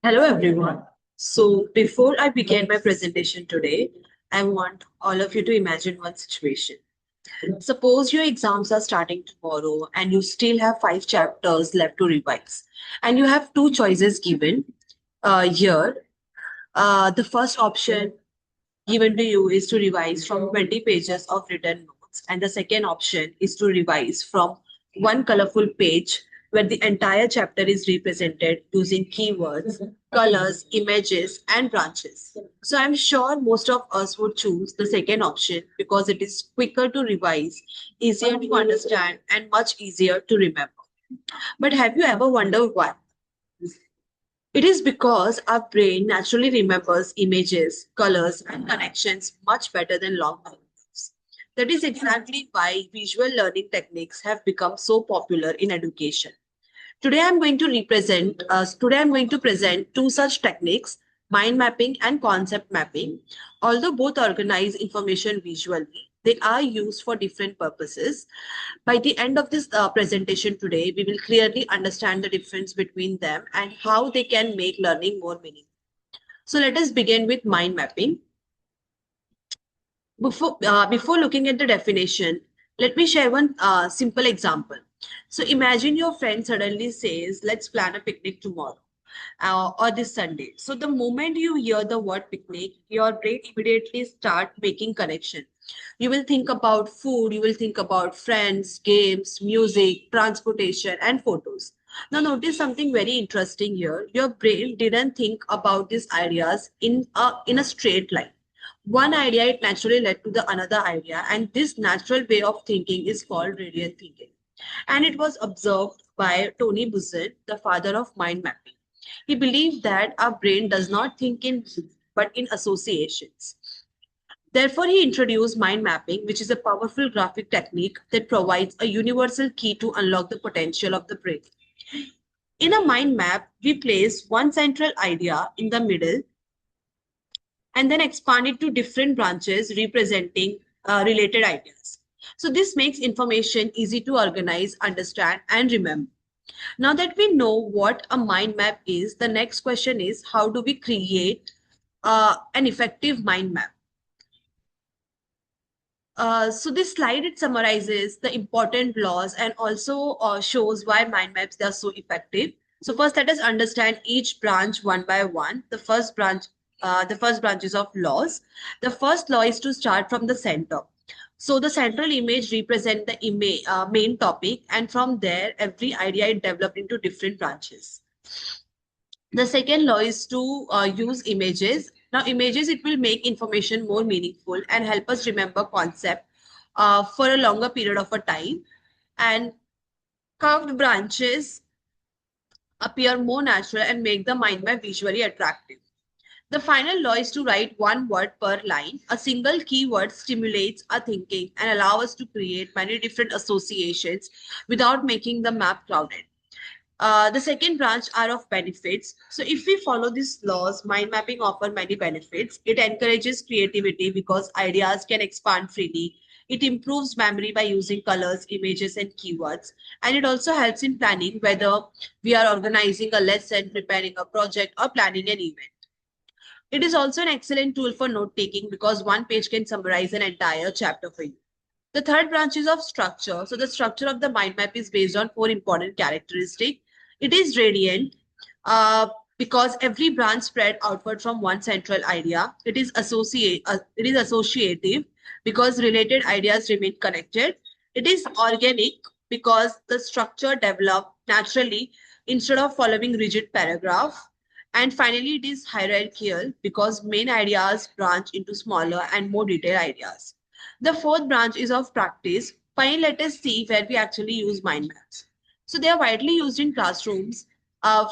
Hello, everyone. So, before I begin my presentation today, I want all of you to imagine one situation. Suppose your exams are starting tomorrow and you still have five chapters left to revise, and you have two choices given here. The first option given to you is to revise from 20 pages of written notes, and the second option is to revise from one colorful page where the entire chapter is represented using keywords, colors, images, and branches. So I'm sure most of us would choose the second option because it is quicker to revise, easier to understand, and much easier to remember. But have you ever wondered why? It is because our brain naturally remembers images, colors, and connections much better than long paragraphs. That is exactly why visual learning techniques have become so popular in education. Today I'm going to present two such techniques, mind mapping and concept mapping. Although both organize information visually, they are used for different purposes. By the end of this presentation today, we will clearly understand the difference between them and how they can make learning more meaningful. So let us begin with mind mapping. Before looking at the definition, let me share one simple example. So imagine your friend suddenly says, let's plan a picnic tomorrow or this Sunday. So the moment you hear the word picnic, your brain immediately start making connection. You will think about food, you will think about friends, games, music, transportation, and photos. Now notice something very interesting here. Your brain didn't think about these ideas in a straight line. One idea it naturally led to the another idea, and this natural way of thinking is called radiant thinking. And it was observed by Tony Buzan, the father of mind mapping. He believed that our brain does not think in but in associations. Therefore, he introduced mind mapping, which is a powerful graphic technique that provides a universal key to unlock the potential of the brain. In a mind map, we place one central idea in the middle and then expand it to different branches representing related ideas. So, this makes information easy to organize, understand, and remember. Now that we know what a mind map is, the next question is how do we create an effective mind map? So this slide it summarizes the important laws and also shows why mind maps they are so effective. So first, let us understand each branch one by one. The first branch is of laws. The first law is to start from the center. So the central image represent the main topic, and from there, every idea is developed into different branches. The second law is to use images. Now, images, it will make information more meaningful and help us remember concept for a longer period of a time. And curved branches appear more natural and make the mind map visually attractive. The final law is to write one word per line. A single keyword stimulates our thinking and allow us to create many different associations without making the map crowded. The second branch are of benefits. So if we follow these laws, mind mapping offer many benefits. It encourages creativity because ideas can expand freely. It improves memory by using colors, images, and keywords. And it also helps in planning, whether we are organizing a lesson, preparing a project, or planning an event. It is also an excellent tool for note taking because one page can summarize an entire chapter for you. The third branch is of structure. So the structure of the mind map is based on four important characteristics. It is radiant because every branch spread outward from one central idea. It is associative because related ideas remain connected. It is organic because the structure developed naturally instead of following rigid paragraph. And finally, it is hierarchical because main ideas branch into smaller and more detailed ideas. The fourth branch is of practice. Fine, let us see where we actually use mind maps. So they are widely used in classrooms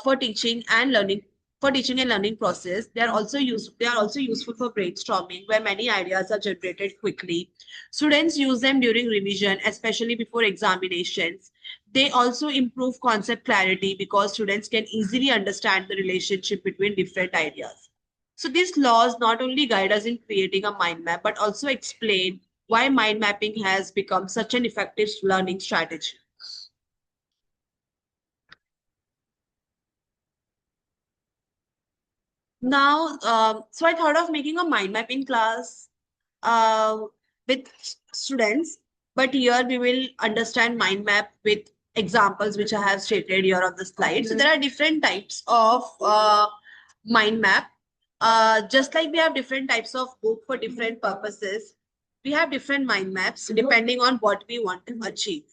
for teaching and learning. For teaching and learning process, they are also useful for brainstorming, where many ideas are generated quickly. Students use them during revision, especially before examinations. They also improve concept clarity because students can easily understand the relationship between different ideas. So these laws not only guide us in creating a mind map, but also explain why mind mapping has become such an effective learning strategy. Now, so I thought of making a mind map in class uh, with students, but here we will understand mind map with examples which I have stated here on the slide. So there are different types of mind map. Just like we have different types of book for different purposes, we have different mind maps depending on what we want to achieve.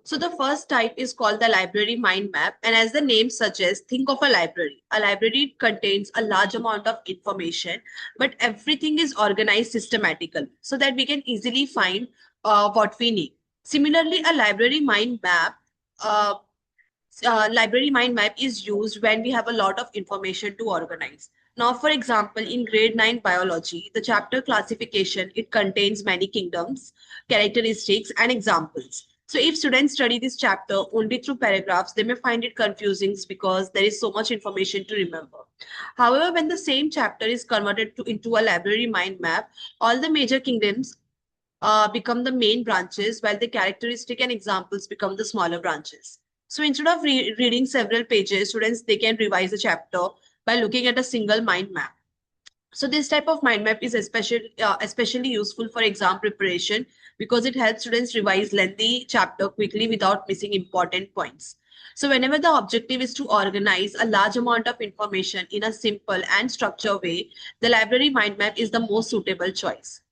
So the first type is called the library mind map. And as the name suggests, think of a library. A library contains a large amount of information, but everything is organized systematically so that we can easily find what we need. Similarly, a uh, library mind map is used when we have a lot of information to organize. Now, for example, in grade 9 biology, the chapter classification, it contains many kingdoms, characteristics, and examples. So if students study this chapter only through paragraphs, they may find it confusing because there is so much information to remember. However, when the same chapter is converted into a library mind map, all the major kingdoms become the main branches, while the characteristic and examples become the smaller branches. So instead of reading several pages, students they can revise a chapter by looking at a single mind map. So this type of mind map is especially useful for exam preparation because it helps students revise lengthy chapter quickly without missing important points. So whenever the objective is to organize a large amount of information in a simple and structured way, the library mind map is the most suitable choice.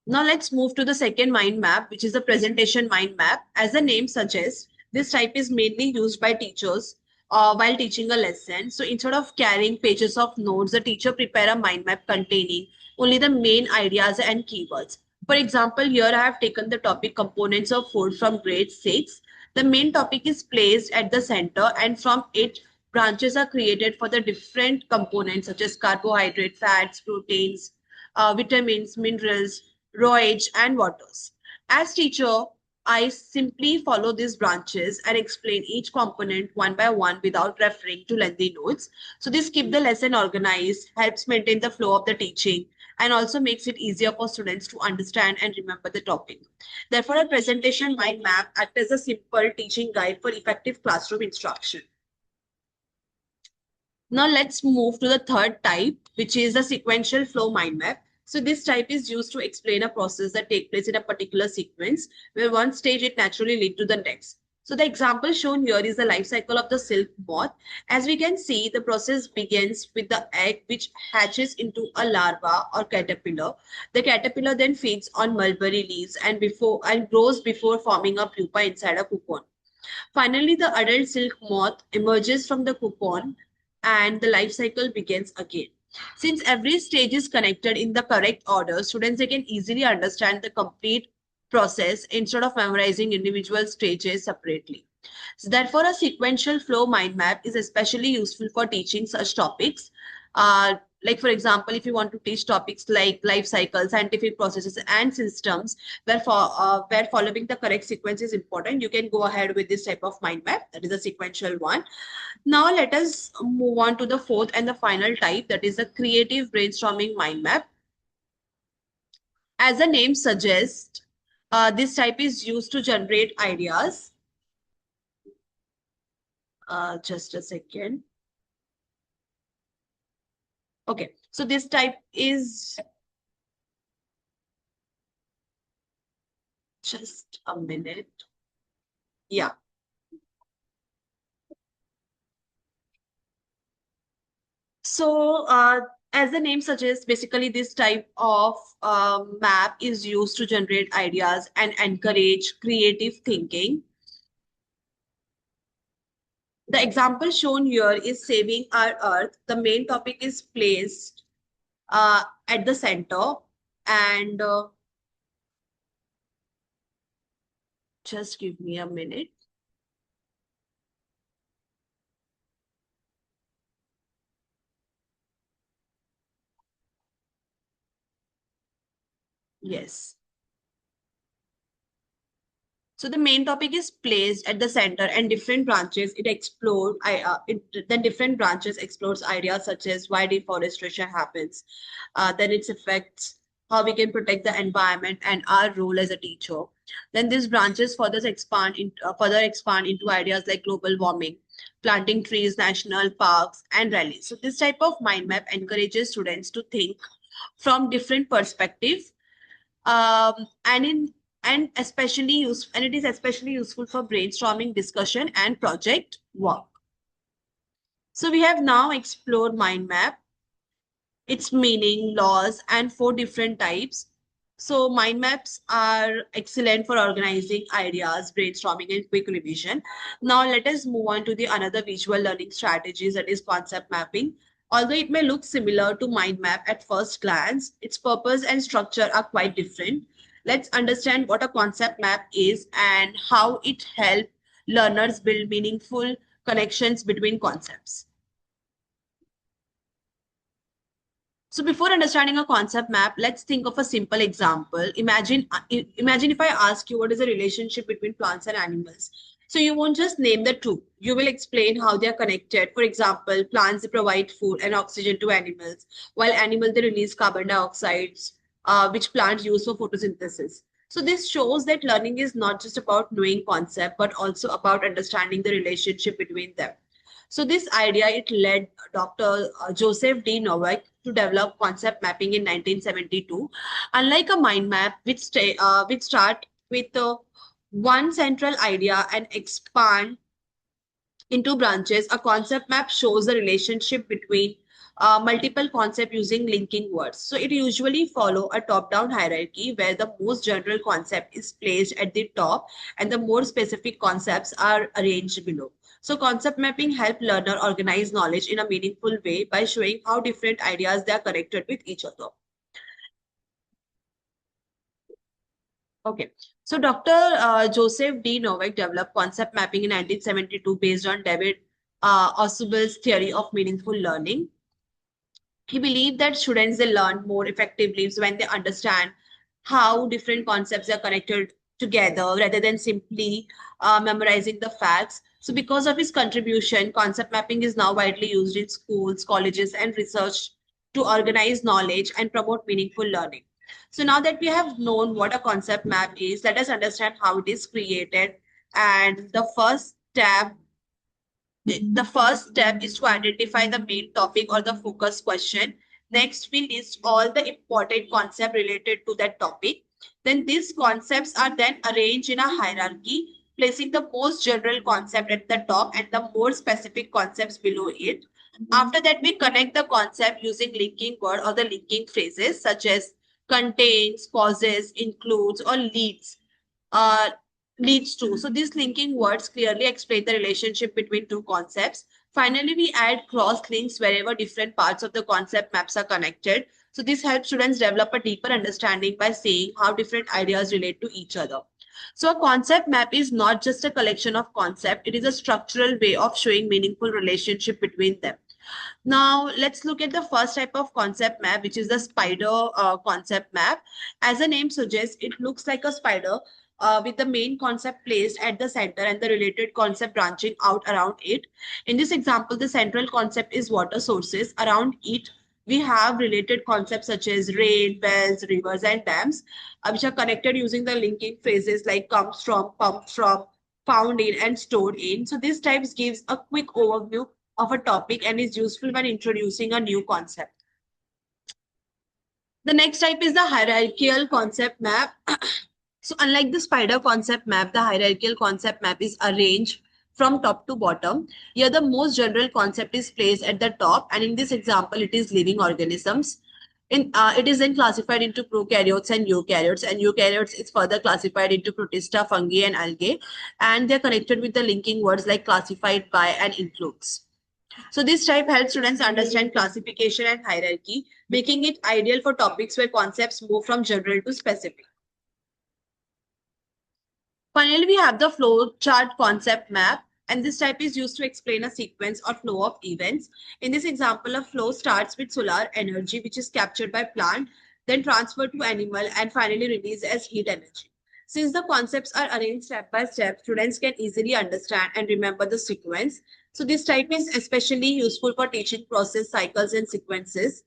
Now let's move to the second mind map, which is the presentation mind map. As the name suggests, this type is mainly used by teachers while teaching a lesson. So instead of carrying pages of notes, the teacher prepare a mind map containing only the main ideas and keywords. For example, here I have taken the topic components of food from grade 6. The main topic is placed at the center and from it branches are created for the different components such as carbohydrate, fats, proteins, vitamins, minerals, roage, and waters. As teacher, I simply follow these branches and explain each component one by one without referring to lengthy notes. So this keeps the lesson organized, helps maintain the flow of the teaching, and also makes it easier for students to understand and remember the topic. Therefore, a presentation mind map acts as a simple teaching guide for effective classroom instruction. Now let's move to the third type, which is the sequential flow mind map. So this type is used to explain a process that takes place in a particular sequence where one stage it naturally leads to the next. So the example shown here is the life cycle of the silk moth. As we can see, the process begins with the egg which hatches into a larva or caterpillar. The caterpillar then feeds on mulberry leaves and grows before forming a pupa inside a cocoon. Finally, the adult silk moth emerges from the cocoon and the life cycle begins again. Since every stage is connected in the correct order, students they can easily understand the complete process instead of memorizing individual stages separately. So therefore, a sequential flow mind map is especially useful for teaching such topics. Like for example, if you want to teach topics like life cycle, scientific processes, and systems, where following the correct sequence is important, you can go ahead with this type of mind map. That is a sequential one. Now let us move on to the fourth and the final type, that is the creative brainstorming mind map. As the name suggests, this type is used to generate ideas. Just a second. Okay, so this type is just a minute. Yeah. So, as the name suggests, basically this type of map is used to generate ideas and encourage creative thinking. The example shown here is saving our Earth. The main topic is placed at the center, and just give me a minute. Yes. So the main topic is placed at the center, and different branches it explore. The different branches explores ideas such as why deforestation happens, then its effects, how we can protect the environment, and our role as a teacher. Then these branches further expand into ideas like global warming, planting trees, national parks, and rallies. So this type of mind map encourages students to think from different perspectives, and in and especially use and it is especially useful for brainstorming, discussion, and project work. So we have now explored mind map, its meaning, laws, and four different types. So mind maps are excellent for organizing ideas, brainstorming, and quick revision. Now let us move on to the another visual learning strategies, that is concept mapping. Although it may look similar to mind map at first glance, its purpose and structure are quite different. Let's understand what a concept map is and how it helps learners build meaningful connections between concepts. So before understanding a concept map, let's think of a simple example. Imagine if I ask you what is the relationship between plants and animals. So you won't just name the two. You will explain how they are connected. For example, plants they provide food and oxygen to animals, while animals they release carbon dioxide, which plants use for photosynthesis. So this shows that learning is not just about knowing concept, but also about understanding the relationship between them. So this idea it led Dr. Joseph D. Novak to develop concept mapping in 1972. Unlike a mind map, which start with one central idea and expand into branches, a concept map shows the relationship between multiple concepts using linking words. So it usually follow a top-down hierarchy where the most general concept is placed at the top and the more specific concepts are arranged below. So concept mapping help learner organize knowledge in a meaningful way by showing how different ideas they are connected with each other. Okay, so Dr. Joseph D. Novak developed concept mapping in 1972 based on David Ausubel's theory of meaningful learning. He believed that students they learn more effectively when they understand how different concepts are connected together rather than simply memorizing the facts. So because of his contribution, concept mapping is now widely used in schools, colleges, and research to organize knowledge and promote meaningful learning. So now that we have known what a concept map is, let us understand how it is created. And the first step is to identify the main topic or the focus question. Next, we list all the important concepts related to that topic. Then these concepts are then arranged in a hierarchy, placing the most general concept at the top and the more specific concepts below it. After that, we connect the concept using linking word or the linking phrases such as contains, causes, includes, or uh, leads to. So these linking words clearly explain the relationship between two concepts. Finally, we add cross links wherever different parts of the concept maps are connected. So this helps students develop a deeper understanding by seeing how different ideas relate to each other. So a concept map is not just a collection of concepts, it is a structural way of showing meaningful relationship between them. Now, let's look at the first type of concept map, which is the spider concept map. As the name suggests, it looks like a spider with the main concept placed at the center and the related concept branching out around it. In this example, the central concept is water sources. Around it, we have related concepts such as rain, wells, rivers, and dams, which are connected using the linking phrases like comes from, pumped from, found in, and stored in. So this types gives a quick overview of a topic and is useful when introducing a new concept. The next type is the hierarchical concept map. So unlike the spider concept map, the hierarchical concept map is arranged from top to bottom. Here, the most general concept is placed at the top, and in this example, it is living organisms. It is then classified into prokaryotes and eukaryotes, and eukaryotes is further classified into protista, fungi, and algae, and they're connected with the linking words like classified by and includes. So this type helps students understand classification and hierarchy, making it ideal for topics where concepts move from general to specific. Finally, we have the flow chart concept map, and this type is used to explain a sequence or flow of events. In this example, a flow starts with solar energy, which is captured by plant, then transferred to animal, and finally released as heat energy. Since the concepts are arranged step by step, students can easily understand and remember the sequence. So this type is especially useful for teaching process cycles and sequences.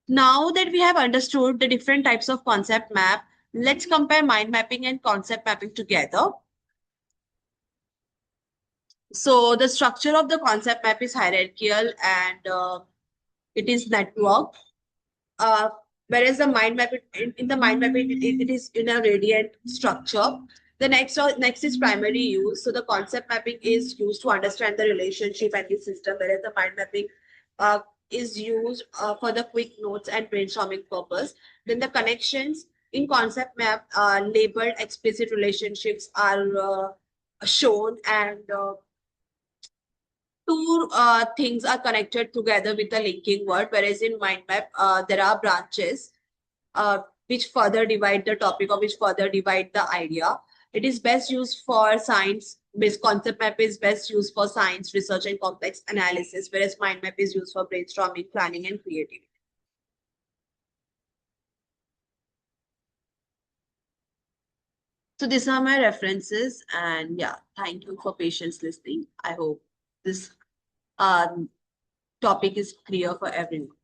Now that we have understood the different types of concept map, let's compare mind mapping and concept mapping together. So the structure of the concept map is hierarchical and it is network. Uh, Whereas the mind map, in the mind map, it is in a radiant structure. The next is primary use. So the concept mapping is used to understand the relationship and the system, whereas the mind mapping uh, is used for the quick notes and brainstorming purpose. Then the connections in concept map labeled explicit relationships are shown, and two things are connected together with the linking word, whereas in mind map, there are branches which further divide the topic or which further divide the idea. It is best used for science. This concept map is best used for science, research, and complex analysis, whereas mind map is used for brainstorming, planning, and creativity. So these are my references, and yeah, thank you for patience listening. I hope this um, topic is clear for everyone.